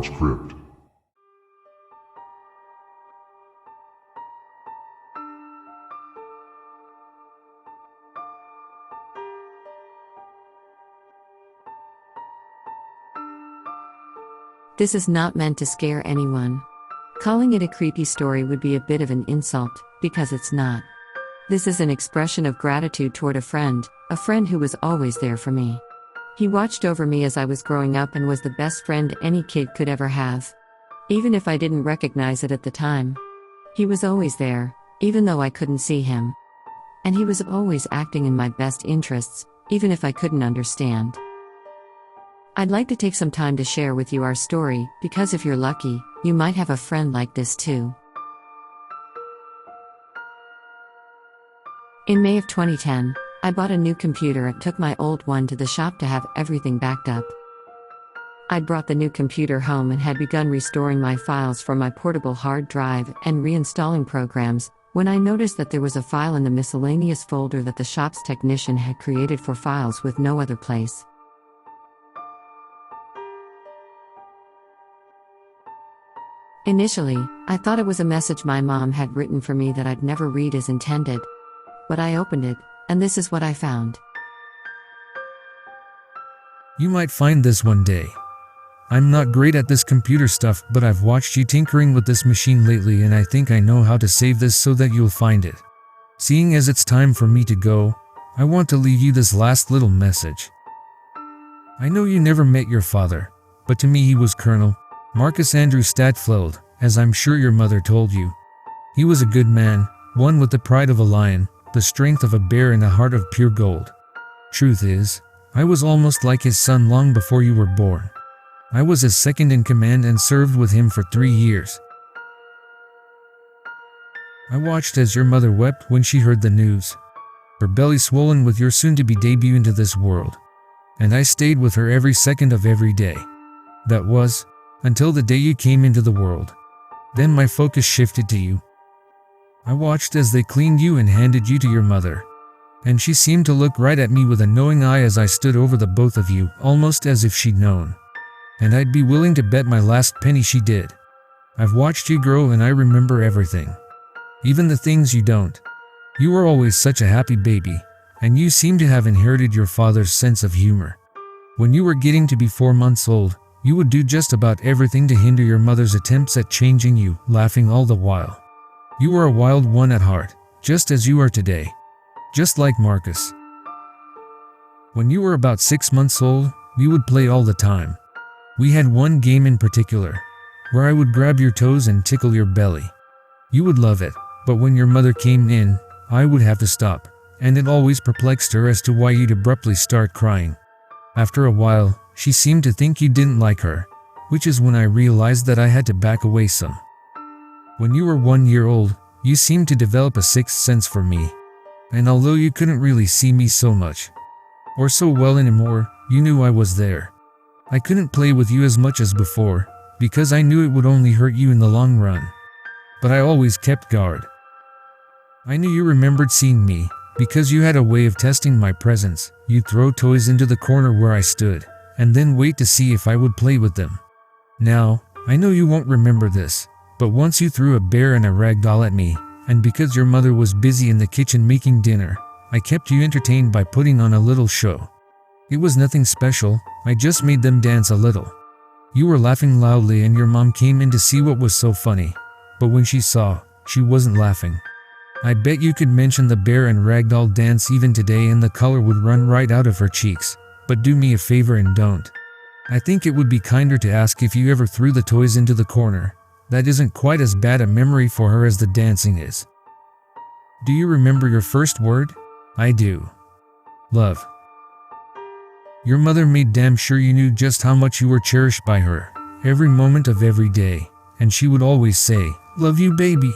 Orange Crypt. This is not meant to scare anyone. Calling it a creepy story would be a bit of an insult, because it's not. This is an expression of gratitude toward a friend who was always there for me. He watched over me as I was growing up and was the best friend any kid could ever have. Even if I didn't recognize it at the time. He was always there, even though I couldn't see him. And he was always acting in my best interests, even if I couldn't understand. I'd like to take some time to share with you our story, because if you're lucky, you might have a friend like this too. In May of 2010, I bought a new computer and took my old one to the shop to have everything backed up. I'd brought the new computer home and had begun restoring my files from my portable hard drive and reinstalling programs, when I noticed that there was a file in the miscellaneous folder that the shop's technician had created for files with no other place. Initially, I thought it was a message my mom had written for me that I'd never read as intended. But I opened it, and this is what I found. You might find this one day. I'm not great at this computer stuff, but I've watched you tinkering with this machine lately and I think I know how to save this so that you'll find it. Seeing as it's time for me to go, I want to leave you this last little message. I know you never met your father, but to me he was Colonel Marcus Andrew Statfleld, as I'm sure your mother told you. He was a good man, one with the pride of a lion, the strength of a bear and a heart of pure gold. Truth is, I was almost like his son long before you were born. I was his second in command and served with him for 3 years. I watched as your mother wept when she heard the news, her belly swollen with your soon-to-be debut into this world. And I stayed with her every second of every day. That was, until the day you came into the world. Then my focus shifted to you. I watched as they cleaned you and handed you to your mother. And she seemed to look right at me with a knowing eye as I stood over the both of you, almost as if she'd known. And I'd be willing to bet my last penny she did. I've watched you grow and I remember everything. Even the things you don't. You were always such a happy baby, and you seem to have inherited your father's sense of humor. When you were getting to be 4 months old, you would do just about everything to hinder your mother's attempts at changing you, laughing all the while. You were a wild one at heart, just as you are today. Just like Marcus. When you were about 6 months old, we would play all the time. We had one game in particular, where I would grab your toes and tickle your belly. You would love it, but when your mother came in, I would have to stop, and it always perplexed her as to why you'd abruptly start crying. After a while, she seemed to think you didn't like her, which is when I realized that I had to back away some. When you were 1 year old, you seemed to develop a sixth sense for me. And although you couldn't really see me so much, or so well anymore, you knew I was there. I couldn't play with you as much as before, because I knew it would only hurt you in the long run. But I always kept guard. I knew you remembered seeing me, because you had a way of testing my presence. You'd throw toys into the corner where I stood, and then wait to see if I would play with them. Now, I know you won't remember this, but once you threw a bear and a rag doll at me, and because your mother was busy in the kitchen making dinner, I kept you entertained by putting on a little show. It was nothing special, I just made them dance a little. You were laughing loudly and your mom came in to see what was so funny, but when she saw, she wasn't laughing. I bet you could mention the bear and ragdoll dance even today and the color would run right out of her cheeks, but do me a favor and don't. I think it would be kinder to ask if you ever threw the toys into the corner. That isn't quite as bad a memory for her as the dancing is. Do you remember your first word? I do. Love. Your mother made damn sure you knew just how much you were cherished by her, every moment of every day, and she would always say, "Love you, baby."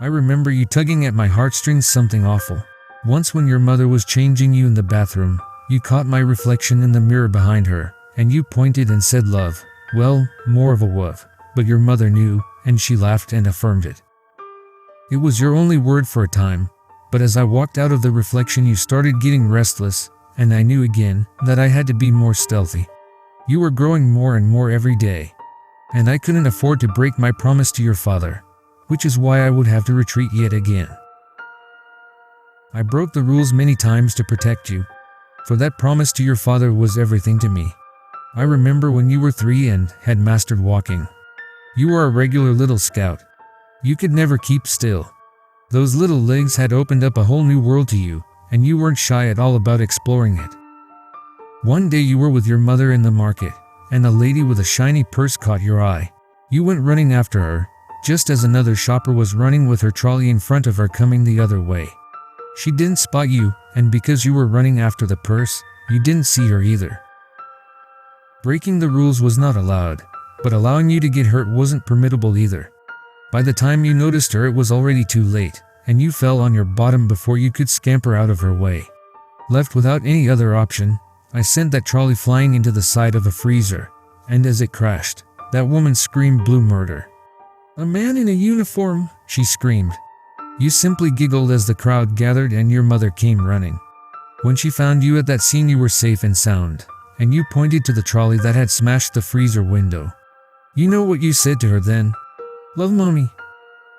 I remember you tugging at my heartstrings something awful. Once when your mother was changing you in the bathroom, you caught my reflection in the mirror behind her, and you pointed and said love. Well, more of a woof, but your mother knew, and she laughed and affirmed it. It was your only word for a time, but as I walked out of the reflection you started getting restless, and I knew again that I had to be more stealthy. You were growing more and more every day, and I couldn't afford to break my promise to your father, which is why I would have to retreat yet again. I broke the rules many times to protect you, for that promise to your father was everything to me. I remember when you were 3 and had mastered walking. You were a regular little scout. You could never keep still. Those little legs had opened up a whole new world to you, and you weren't shy at all about exploring it. One day you were with your mother in the market, and a lady with a shiny purse caught your eye. You went running after her, just as another shopper was running with her trolley in front of her coming the other way. She didn't spot you, and because you were running after the purse, you didn't see her either. Breaking the rules was not allowed, but allowing you to get hurt wasn't permissible either. By the time you noticed her, it was already too late, and you fell on your bottom before you could scamper out of her way. Left without any other option, I sent that trolley flying into the side of a freezer, and as it crashed, that woman screamed blue murder. "A man in a uniform," she screamed. You simply giggled as the crowd gathered and your mother came running. When she found you at that scene, you were safe and sound, and you pointed to the trolley that had smashed the freezer window. You know what you said to her then? "Love, Mommy."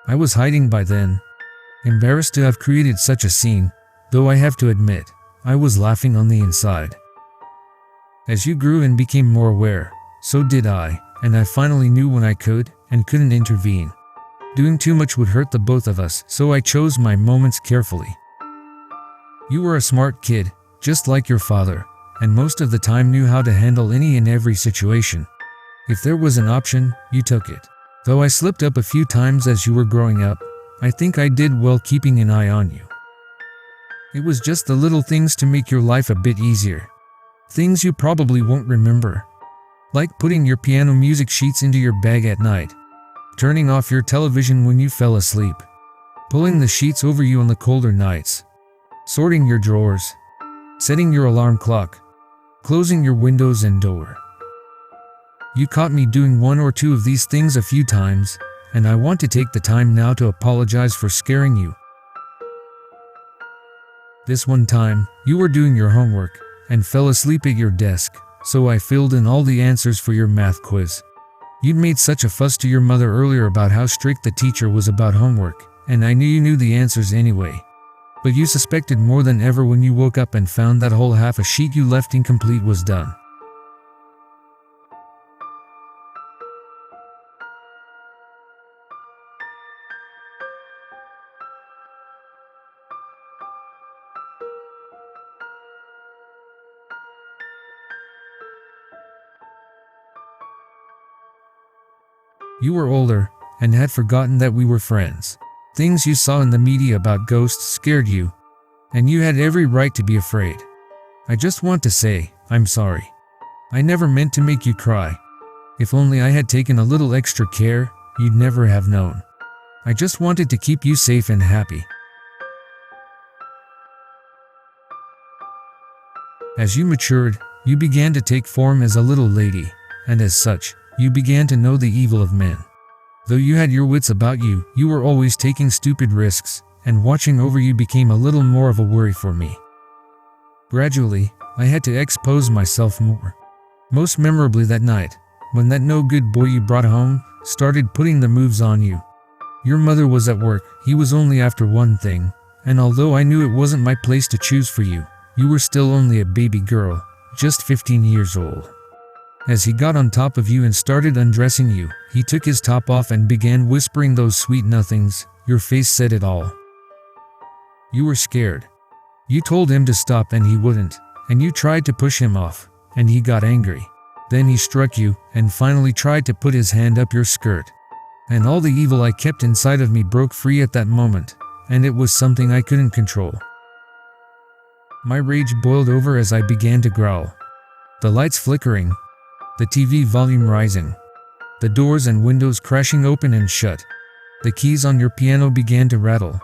I was hiding by then, embarrassed to have created such a scene, though I have to admit, I was laughing on the inside. As you grew and became more aware, so did I, and I finally knew when I could and couldn't intervene. Doing too much would hurt the both of us, so I chose my moments carefully. You were a smart kid, just like your father, and most of the time knew how to handle any and every situation. If there was an option, you took it. Though I slipped up a few times as you were growing up, I think I did well keeping an eye on you. It was just the little things to make your life a bit easier. Things you probably won't remember. Like putting your piano music sheets into your bag at night, turning off your television when you fell asleep, pulling the sheets over you on the colder nights, sorting your drawers, setting your alarm clock, closing your windows and door. You caught me doing one or two of these things a few times, and I want to take the time now to apologize for scaring you. This one time, you were doing your homework and fell asleep at your desk, so I filled in all the answers for your math quiz. You'd made such a fuss to your mother earlier about how strict the teacher was about homework, and I knew you knew the answers anyway. But you suspected more than ever when you woke up and found that whole half a sheet you left incomplete was done. You were older, and had forgotten that we were friends. Things you saw in the media about ghosts scared you, and you had every right to be afraid. I just want to say, I'm sorry. I never meant to make you cry. If only I had taken a little extra care, you'd never have known. I just wanted to keep you safe and happy. As you matured, you began to take form as a little lady, and as such, you began to know the evil of men. Though you had your wits about you, you were always taking stupid risks, and watching over you became a little more of a worry for me. Gradually, I had to expose myself more. Most memorably that night, when that no-good boy you brought home started putting the moves on you. Your mother was at work, he was only after one thing, and although I knew it wasn't my place to choose for you, you were still only a baby girl, just 15 years old. As he got on top of you and started undressing you, he took his top off and began whispering those sweet nothings. Your face said it all. You were scared. You told him to stop and he wouldn't, and you tried to push him off, and he got angry. Then he struck you, and finally tried to put his hand up your skirt. And all the evil I kept inside of me broke free at that moment, and it was something I couldn't control. My rage boiled over as I began to growl. The lights flickering, the TV volume rising, the doors and windows crashing open and shut. The keys on your piano began to rattle.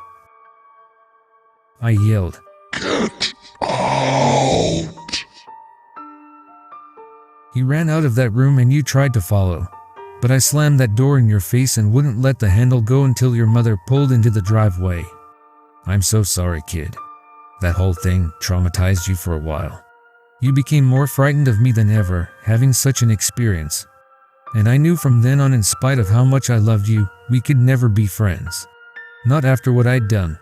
I yelled, "Get out!" He ran out of that room and you tried to follow, but I slammed that door in your face and wouldn't let the handle go until your mother pulled into the driveway. I'm so sorry, kid. That whole thing traumatized you for a while. You became more frightened of me than ever, having such an experience. And I knew from then on, in spite of how much I loved you, we could never be friends. Not after what I'd done.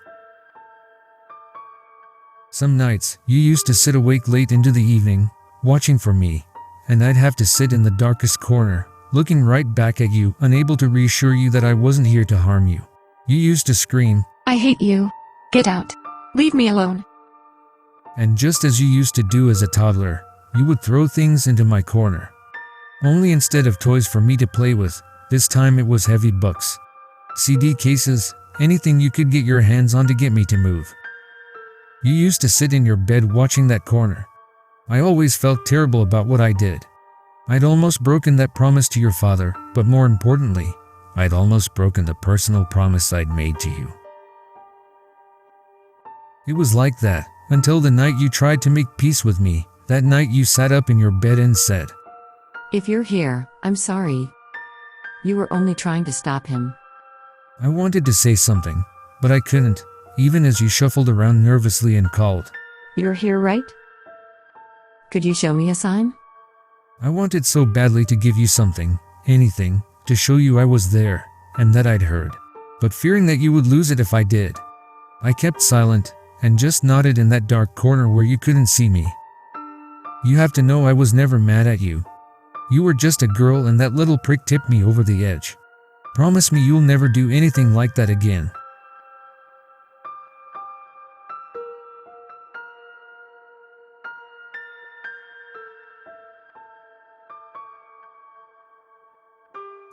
Some nights, you used to sit awake late into the evening, watching for me, and I'd have to sit in the darkest corner, looking right back at you, unable to reassure you that I wasn't here to harm you. You used to scream, "I hate you. Get out. Leave me alone." and just as you used to do as a toddler, you would throw things into my corner. Only instead of toys for me to play with, this time it was heavy books, CD cases, anything you could get your hands on to get me to move. You used to sit in your bed watching that corner. I always felt terrible about what I did. I'd almost broken that promise to your father, but more importantly, I'd almost broken the personal promise I'd made to you. It was like that, until the night you tried to make peace with me. That night you sat up in your bed and said, If you're here, I'm sorry. You were only trying to stop him. I wanted to say something, but I couldn't, even as you shuffled around nervously and called. You're here, right? Could you show me a sign? I wanted so badly to give you something, anything, to show you I was there, and that I'd heard. But fearing that you would lose it if I did, I kept silent, and just nodded in that dark corner where you couldn't see me. You have to know I was never mad at you. You were just a girl, and that little prick tipped me over the edge. Promise me you'll never do anything like that again.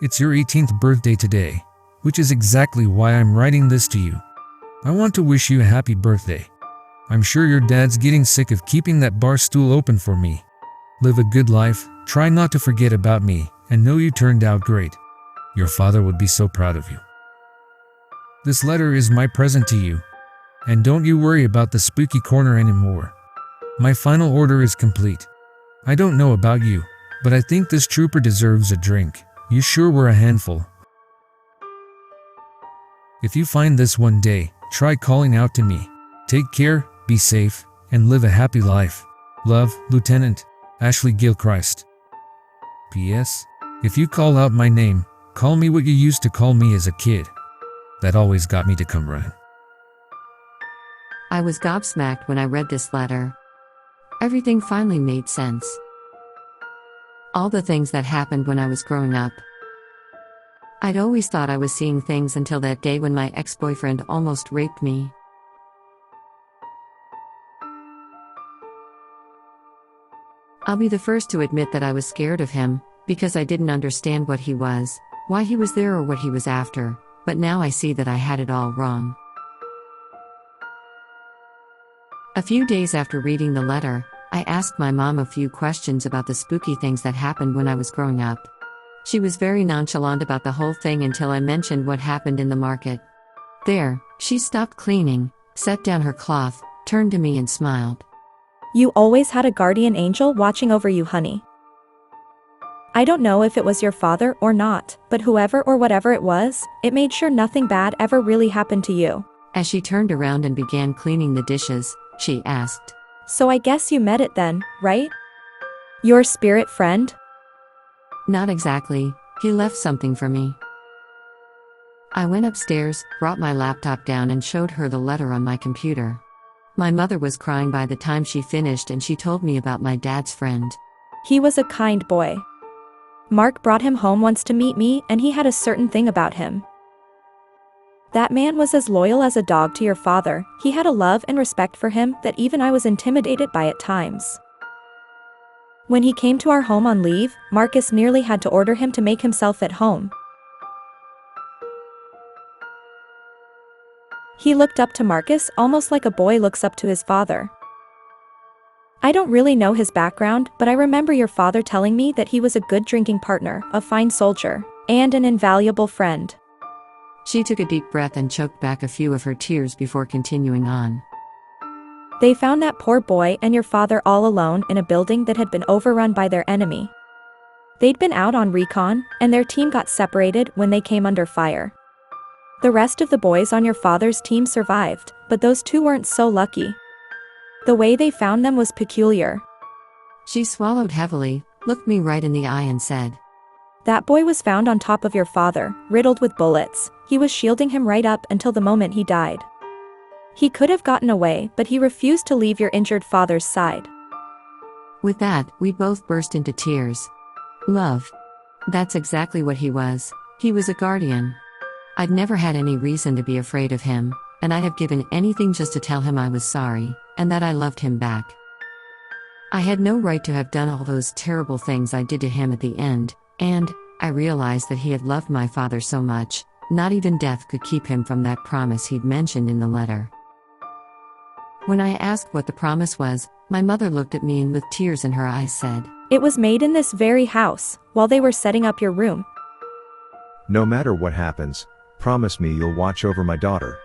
It's your 18th birthday today, which is exactly why I'm writing this to you. I want to wish you a happy birthday. I'm sure your dad's getting sick of keeping that bar stool open for me. Live a good life, try not to forget about me, and know you turned out great. Your father would be so proud of you. This letter is my present to you. And don't you worry about the spooky corner anymore. My final order is complete. I don't know about you, but I think this trooper deserves a drink. You sure were a handful. If you find this one day, try calling out to me. Take care, be safe, and live a happy life. Love, Lieutenant Ashley Gilchrist. P.S. If you call out my name, call me what you used to call me as a kid. That always got me to come running. I was gobsmacked when I read this letter. Everything finally made sense. All the things that happened when I was growing up. I'd always thought I was seeing things until that day when my ex-boyfriend almost raped me. I'll be the first to admit that I was scared of him, because I didn't understand what he was, why he was there or what he was after, but now I see that I had it all wrong. A few days after reading the letter, I asked my mom a few questions about the spooky things that happened when I was growing up. She was very nonchalant about the whole thing until I mentioned what happened in the market. There, she stopped cleaning, set down her cloth, turned to me and smiled. You always had a guardian angel watching over you, honey. I don't know if it was your father or not, but whoever or whatever it was, it made sure nothing bad ever really happened to you. As she turned around and began cleaning the dishes, she asked, So I guess you met it then, right? Your spirit friend? Not exactly, he left something for me. I went upstairs, brought my laptop down and showed her the letter on my computer. My mother was crying by the time she finished and she told me about my dad's friend. He was a kind boy. Mark brought him home once to meet me and he had a certain thing about him. That man was as loyal as a dog to your father. He had a love and respect for him that even I was intimidated by at times. When he came to our home on leave, Marcus nearly had to order him to make himself at home. He looked up to Marcus almost like a boy looks up to his father. I don't really know his background, but I remember your father telling me that he was a good drinking partner, a fine soldier, and an invaluable friend. She took a deep breath and choked back a few of her tears before continuing on. They found that poor boy and your father all alone in a building that had been overrun by their enemy. They'd been out on recon, and their team got separated when they came under fire. The rest of the boys on your father's team survived, but those two weren't so lucky. The way they found them was peculiar. She swallowed heavily, looked me right in the eye, and said, That boy was found on top of your father, riddled with bullets. He was shielding him right up until the moment he died. He could have gotten away, but he refused to leave your injured father's side. With that, we both burst into tears. Love. That's exactly what he was. He was a guardian. I'd never had any reason to be afraid of him, and I'd have given anything just to tell him I was sorry, and that I loved him back. I had no right to have done all those terrible things I did to him at the end, and I realized that he had loved my father so much, not even death could keep him from that promise he'd mentioned in the letter. When I asked what the promise was, my mother looked at me and with tears in her eyes said, It was made in this very house, while they were setting up your room. No matter what happens, promise me you'll watch over my daughter.